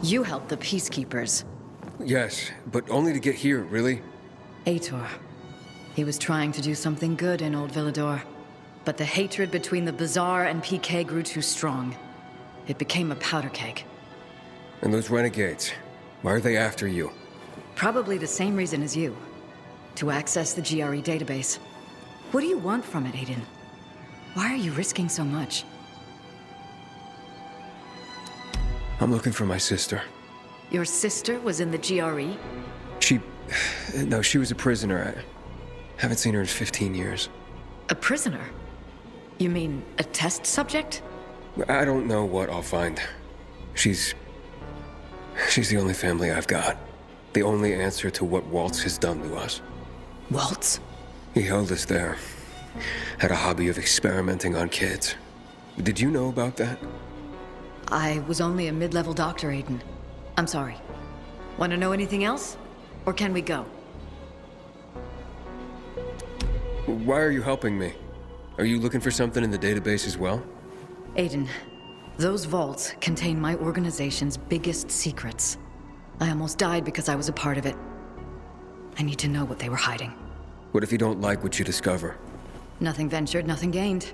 You helped the Peacekeepers. Yes, but only to get here, really? Aitor. He was trying to do something good in Old Villador. But the hatred between the Bazaar and PK grew too strong. It became a powder keg. And those renegades, why are they after you? Probably the same reason as you. To access the GRE database. What do you want from it, Aiden? Why are you risking so much? I'm looking for my sister. Your sister was in the GRE? No, she was a prisoner. I haven't seen her in 15 years. A prisoner? You mean a test subject? I don't know what I'll find. She's the only family I've got. The only answer to what Waltz has done to us. Waltz? He held us there. Had a hobby of experimenting on kids. Did you know about that? I was only a mid-level doctor, Aiden. I'm sorry. Want to know anything else? Or can we go? Why are you helping me? Are you looking for something in the database as well? Aiden, those vaults contain my organization's biggest secrets. I almost died because I was a part of it. I need to know what they were hiding. What if you don't like what you discover? Nothing ventured, nothing gained.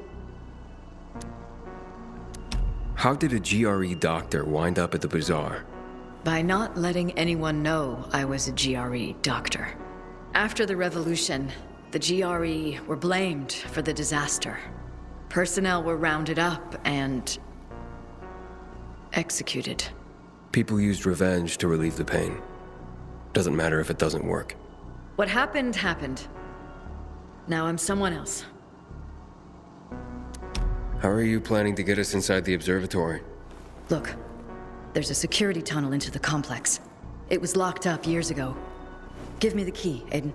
How did a GRE doctor wind up at the bazaar? By not letting anyone know I was a GRE doctor. After the revolution, the GRE were blamed for the disaster. Personnel were rounded up and executed. People used revenge to relieve the pain. Doesn't matter if it doesn't work. What happened, happened. Now I'm someone else. How are you planning to get us inside the observatory? Look, there's a security tunnel into the complex. It was locked up years ago. Give me the key, Aiden.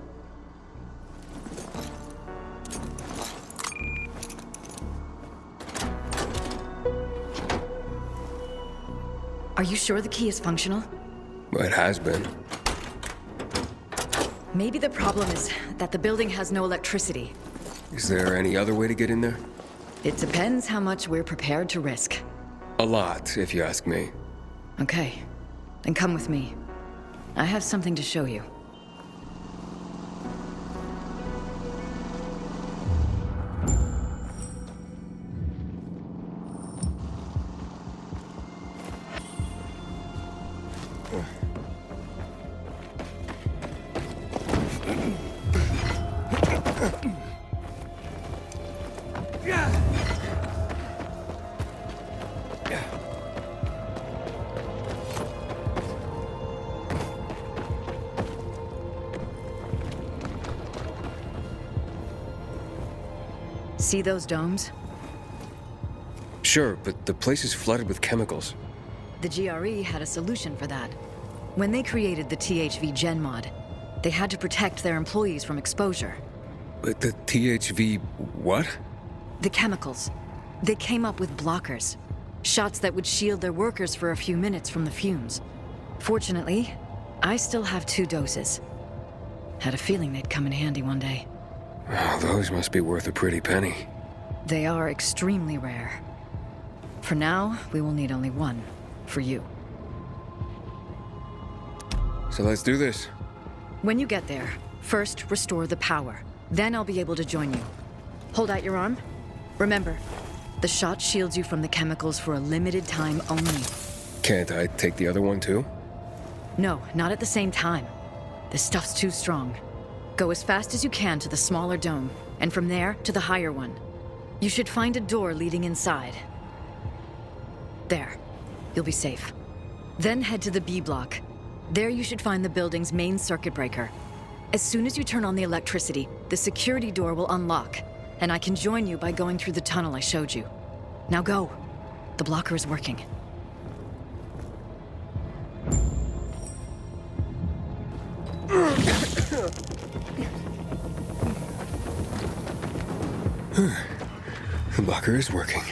Are you sure the key is functional? Well, it has been. Maybe the problem is that the building has no electricity. Is there any other way to get in there? It depends how much we're prepared to risk. A lot, if you ask me. Okay, then come with me. I have something to show you. See those domes? Sure, but the place is flooded with chemicals. The GRE had a solution for that. When they created the THV Gen mod, they had to protect their employees from exposure. But the THV what? The chemicals. They came up with blockers. Shots that would shield their workers for a few minutes from the fumes. Fortunately, I still have 2 doses. Had a feeling they'd come in handy one day. Oh, those must be worth a pretty penny. They are extremely rare. For now, we will need only 1. For you. So let's do this. When you get there, first restore the power. Then I'll be able to join you. Hold out your arm. Remember, the shot shields you from the chemicals for a limited time only. Can't I take the other one too? No, not at the same time. This stuff's too strong. Go as fast as you can to the smaller dome, and from there to the higher one. You should find a door leading inside. There. You'll be safe. Then head to the B block. There you should find the building's main circuit breaker. As soon as you turn on the electricity, the security door will unlock, and I can join you by going through the tunnel I showed you. Now go. The blocker is working. The blocker is working.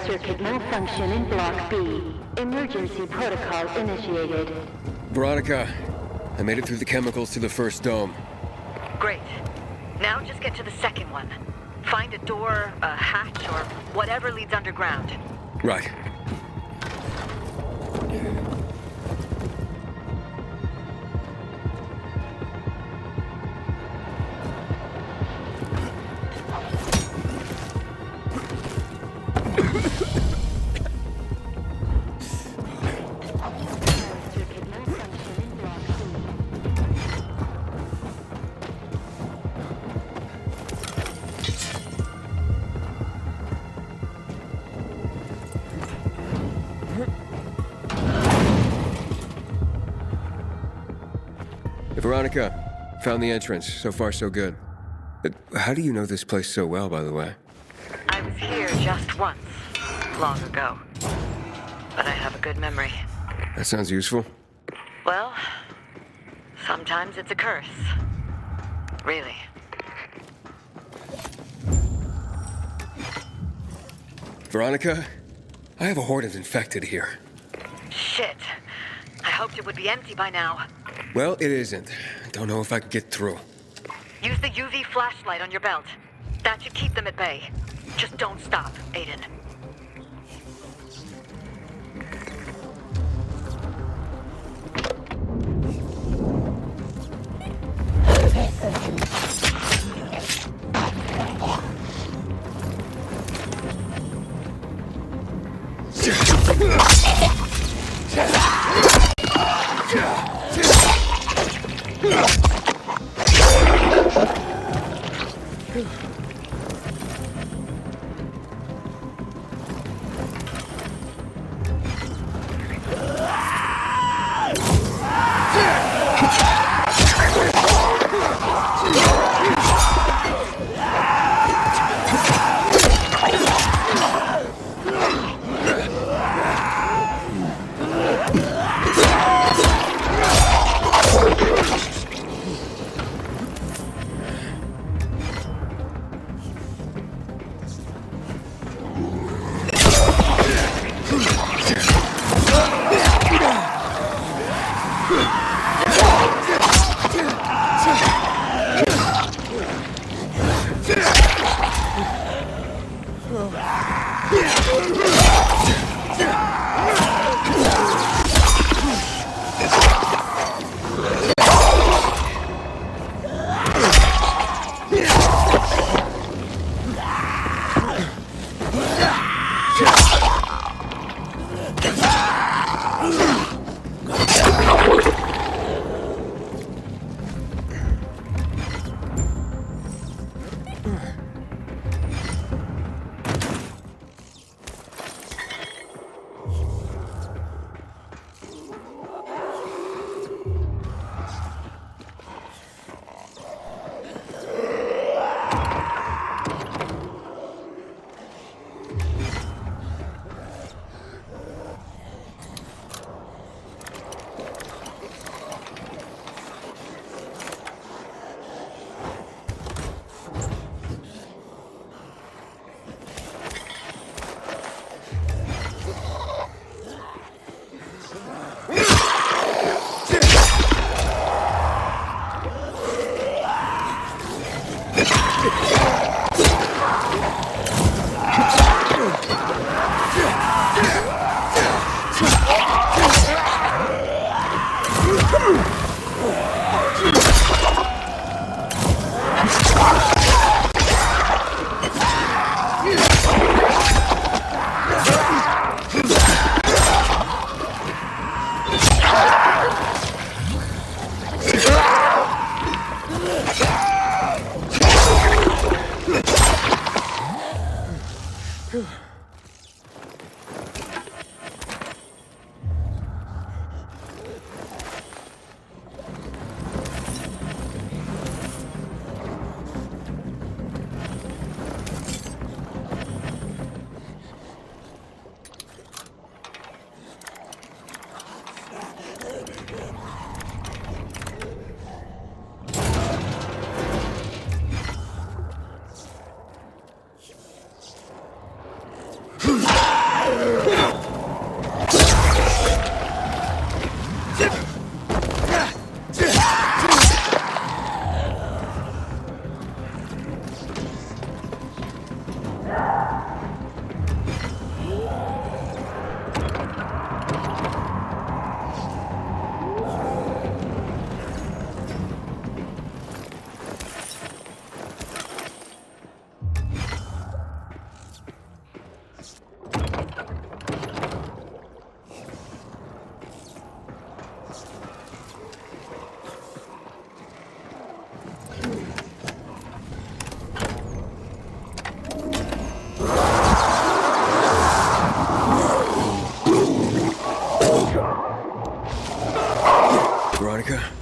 circuit malfunction in Block B. Emergency protocol initiated. Veronika, I made it through the chemicals to the first dome. Great. Now just get to the second one. Find a door, a hatch, or whatever leads underground. Right. Veronika, found the entrance. So far, so good. How do you know this place so well, by the way? I was here just once, long ago. But I have a good memory. That sounds useful. Well, sometimes it's a curse. Really. Veronika, I have a horde of infected here. Shit. I hoped it would be empty by now. Well, it isn't. I don't know if I can get through. Use the UV flashlight on your belt. That should keep them at bay. Just don't stop, Aiden.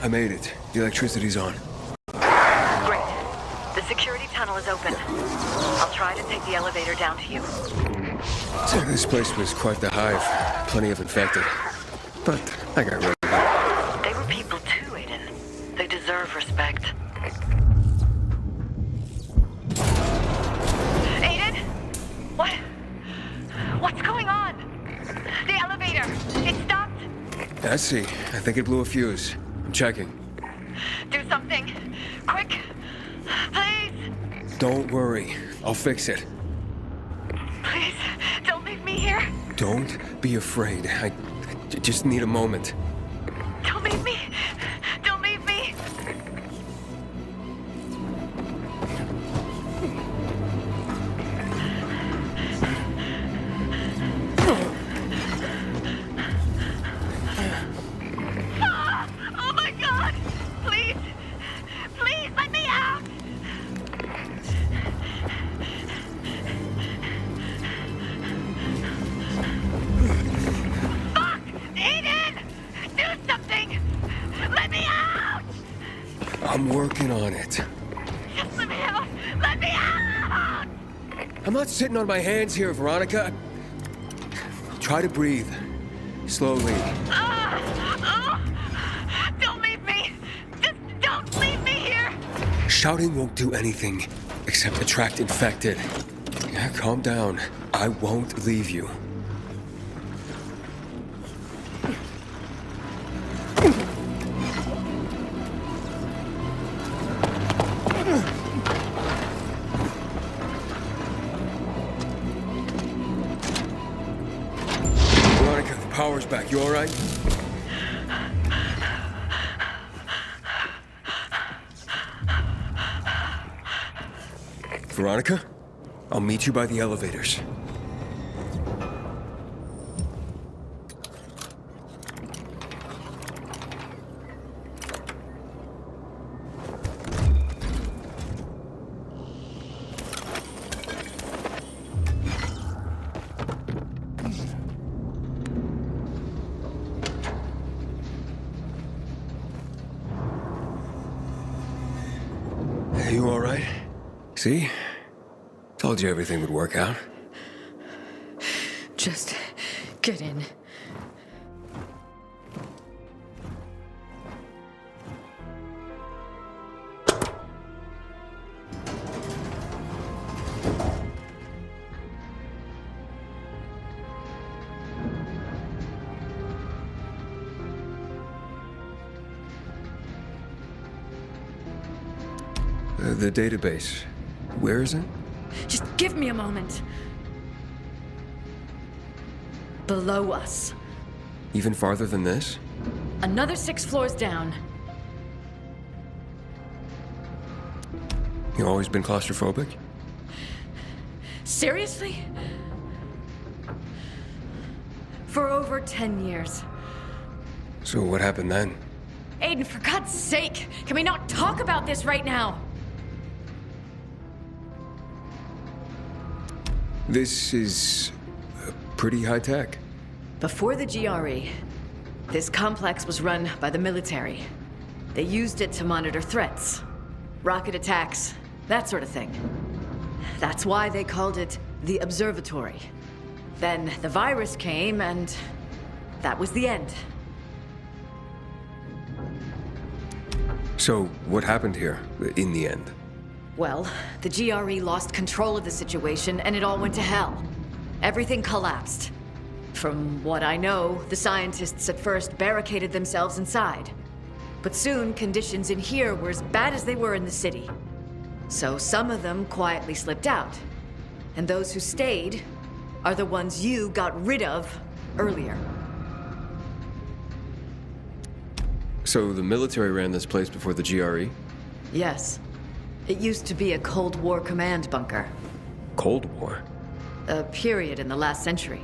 I made it. The electricity's on. Great. The security tunnel is open. I'll try to take the elevator down to you. So this place was quite the hive. Plenty of infected. But I got rid of them. They were people too, Aiden. They deserve respect. Aiden? What? What's going on? The elevator. It stopped. I see. I think it blew a fuse. I'm checking. Do something. Quick. Please. Don't worry. I'll fix it. Please. Don't leave me here. Don't be afraid. I just need a moment. Don't leave me. Don't leave me. Ah! Oh my God! Please! Please let me out! Fuck! Aiden! Do something! Let me out! I'm working on it. Just let me out! Let me out! I'm not sitting on my hands here, Veronika. Try to breathe. Slowly. Don't leave me! Just don't leave me here! Shouting won't do anything except attract infected. Yeah, calm down. I won't leave you. Veronika, the power's back. You all right? Veronika, I'll meet you by the elevators. You all right? See? Told you everything would work out. Just get in. The database. Where is it? Just give me a moment. Below us. Even farther than this? Another 6 floors down. You always been claustrophobic? Seriously? For over 10 years. So what happened then? Aiden, for God's sake, can we not talk about this right now? This is pretty high tech. Before the GRE, this complex was run by the military. They used it to monitor threats, rocket attacks, that sort of thing. That's why they called it the observatory. Then the virus came, and that was the end. So what happened here, in the end? Well, the GRE lost control of the situation, and it all went to hell. Everything collapsed. From what I know, the scientists at first barricaded themselves inside. But soon, conditions in here were as bad as they were in the city. So some of them quietly slipped out. And those who stayed are the ones you got rid of earlier. So the military ran this place before the GRE? Yes. It used to be a Cold War command bunker. Cold War? A period in the last century.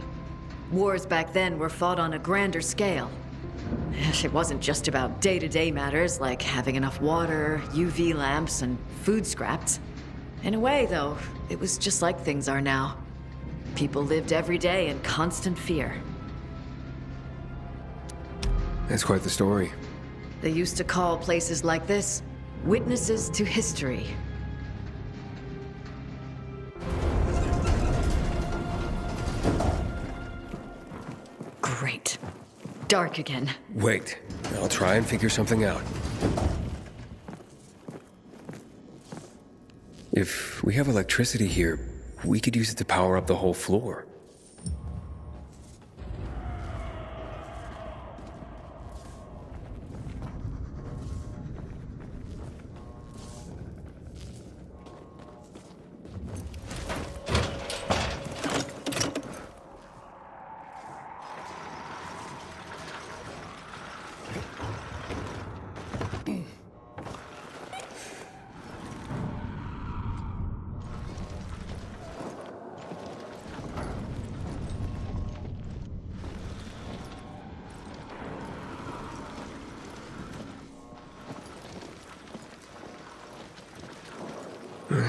Wars back then were fought on a grander scale. It wasn't just about day-to-day matters like having enough water, UV lamps, and food scraps. In a way, though, it was just like things are now. People lived every day in constant fear. That's quite the story. They used to call places like this witnesses to history. Great. Dark again. Wait, I'll try and figure something out. If we have electricity here, we could use it to power up the whole floor.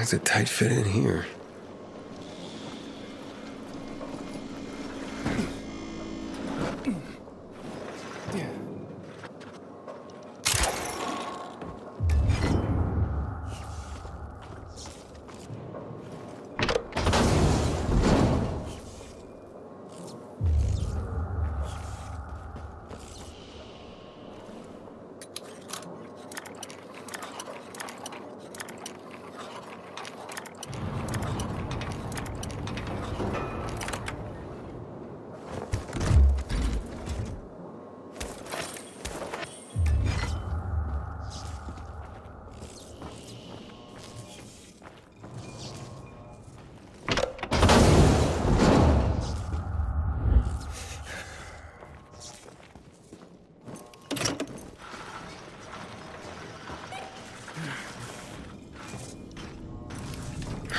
It's a tight fit in here.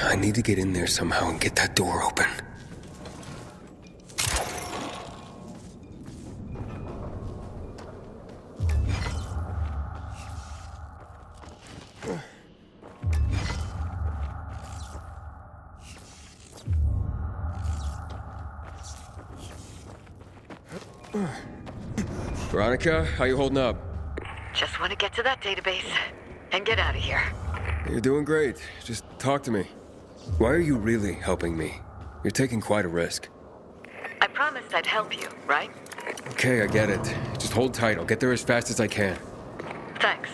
I need to get in there somehow and get that door open. Veronika, how you holding up? Just want to get to that database and get out of here. You're doing great. Just talk to me. Why are you really helping me? You're taking quite a risk. I promised I'd help you, right? Okay, I get it. Just hold tight. I'll get there as fast as I can. Thanks.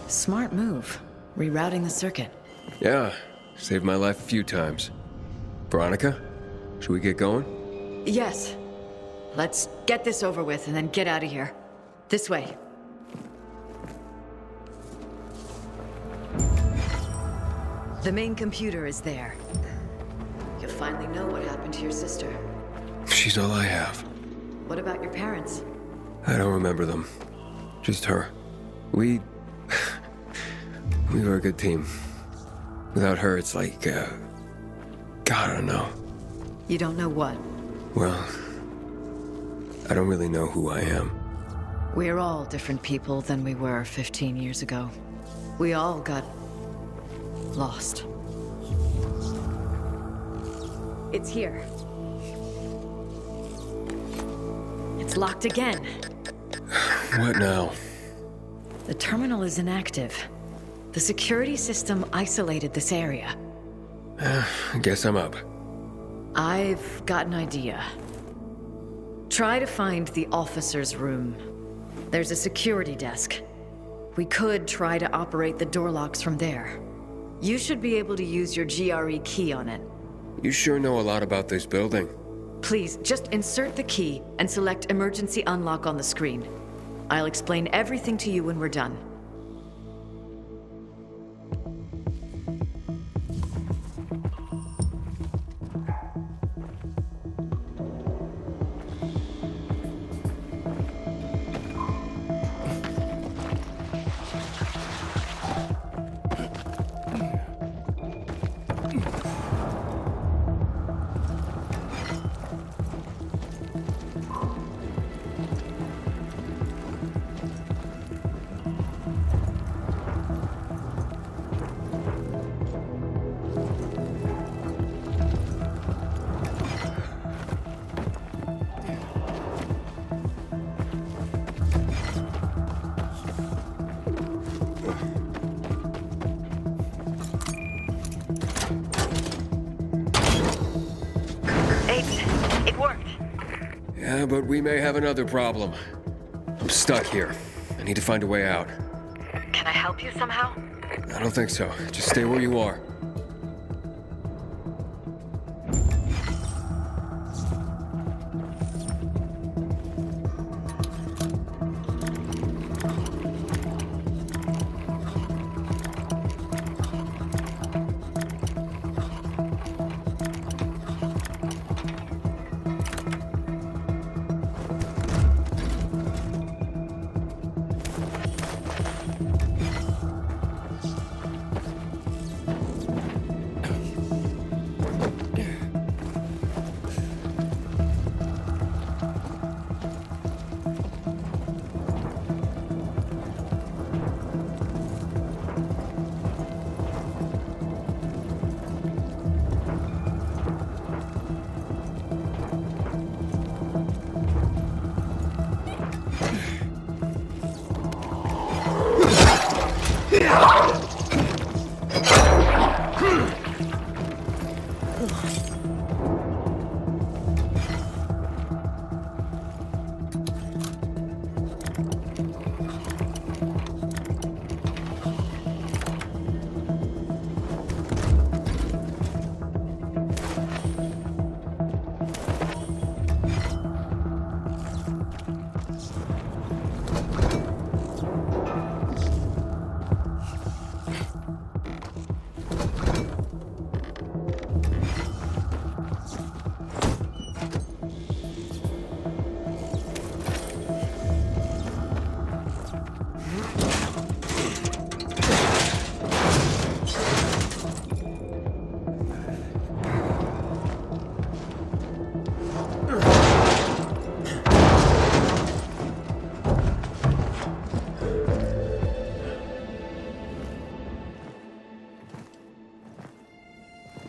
Smart move. Rerouting the circuit. Yeah, saved my life a few times. Veronika, should we get going? Yes. Let's get this over with and then get out of here. This way. The main computer is there. You'll finally know what happened to your sister. She's all I have. What about your parents? I don't remember them. Just her. We were a good team. Without her, it's like, God, I don't know. You don't know what? Well, I don't really know who I am. We're all different people than we were 15 years ago. We all got lost. It's here. It's locked again. What now? The terminal is inactive. The security system isolated this area. I guess I'm up. I've got an idea. Try to find the officer's room. There's a security desk. We could try to operate the door locks from there. You should be able to use your GRE key on it. You sure know a lot about this building. Please, just insert the key and select emergency unlock on the screen. I'll explain everything to you when we're done. It worked. Yeah, but we may have another problem. I'm stuck here. I need to find a way out. Can I help you somehow? I don't think so. Just stay where you are.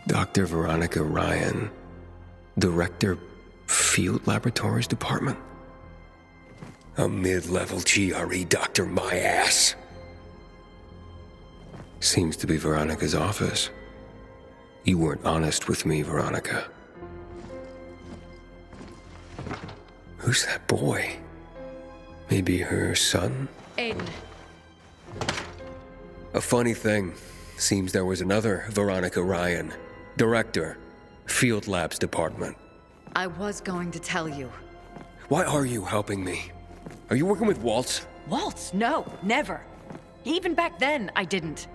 Dr. Veronika Ryan, Director, Field Laboratories Department? A mid-level GRE doctor, my ass. Seems to be Veronika's office. You weren't honest with me, Veronika. Who's that boy? Maybe her son? Aiden. A funny thing. Seems there was another Veronika Ryan. Director, Field Labs Department. I was going to tell you. Why are you helping me? Are you working with Waltz? Waltz? No, never. Even back then, I didn't.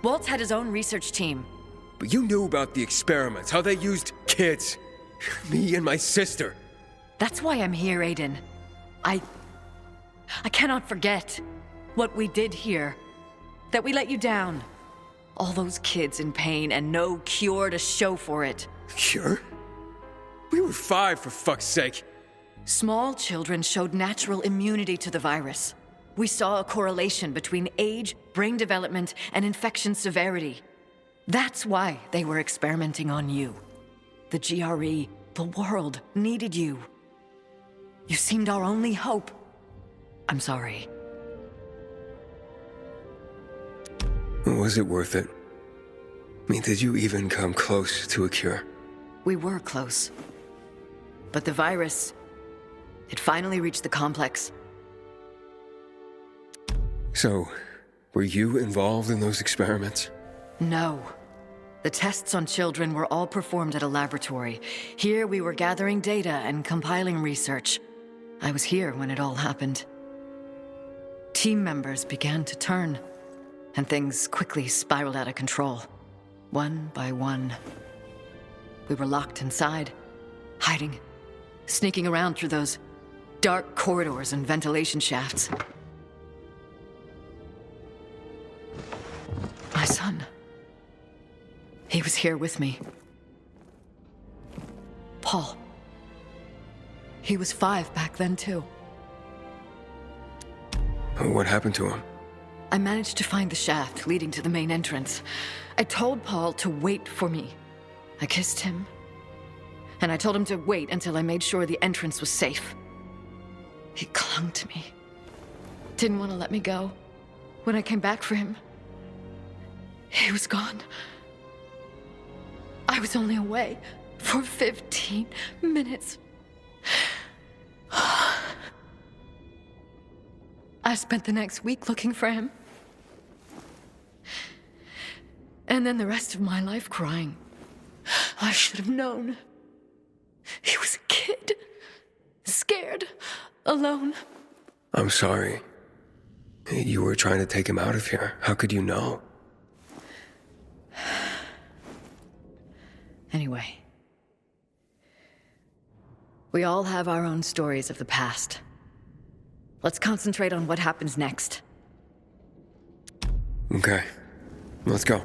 Waltz had his own research team. But you knew about the experiments, how they used kids. Me and my sister. That's why I'm here, Aiden. I cannot forget what we did here. That we let you down. All those kids in pain and no cure to show for it. Cure? We were 5, for fuck's sake. Small children showed natural immunity to the virus. We saw a correlation between age, brain development, and infection severity. That's why they were experimenting on you. The GRE, the world, needed you. You seemed our only hope. I'm sorry. Was it worth it? I mean, did you even come close to a cure? We were close. But the virus, it finally reached the complex. So, were you involved in those experiments? No. The tests on children were all performed at a laboratory. Here we were gathering data and compiling research. I was here when it all happened. Team members began to turn, and things quickly spiraled out of control. One by one. We were locked inside, hiding, sneaking around through those dark corridors and ventilation shafts. My son. He was here with me. Paul. He was 5 back then, too. What happened to him? I managed to find the shaft leading to the main entrance. I told Paul to wait for me. I kissed him, and I told him to wait until I made sure the entrance was safe. He clung to me. Didn't want to let me go. When I came back for him, he was gone. I was only away for 15 minutes. I spent the next week looking for him. And then the rest of my life crying. I should have known. He was a kid. Scared. Alone. I'm sorry. You were trying to take him out of here. How could you know? Anyway. We all have our own stories of the past. Let's concentrate on what happens next. Okay. Let's go.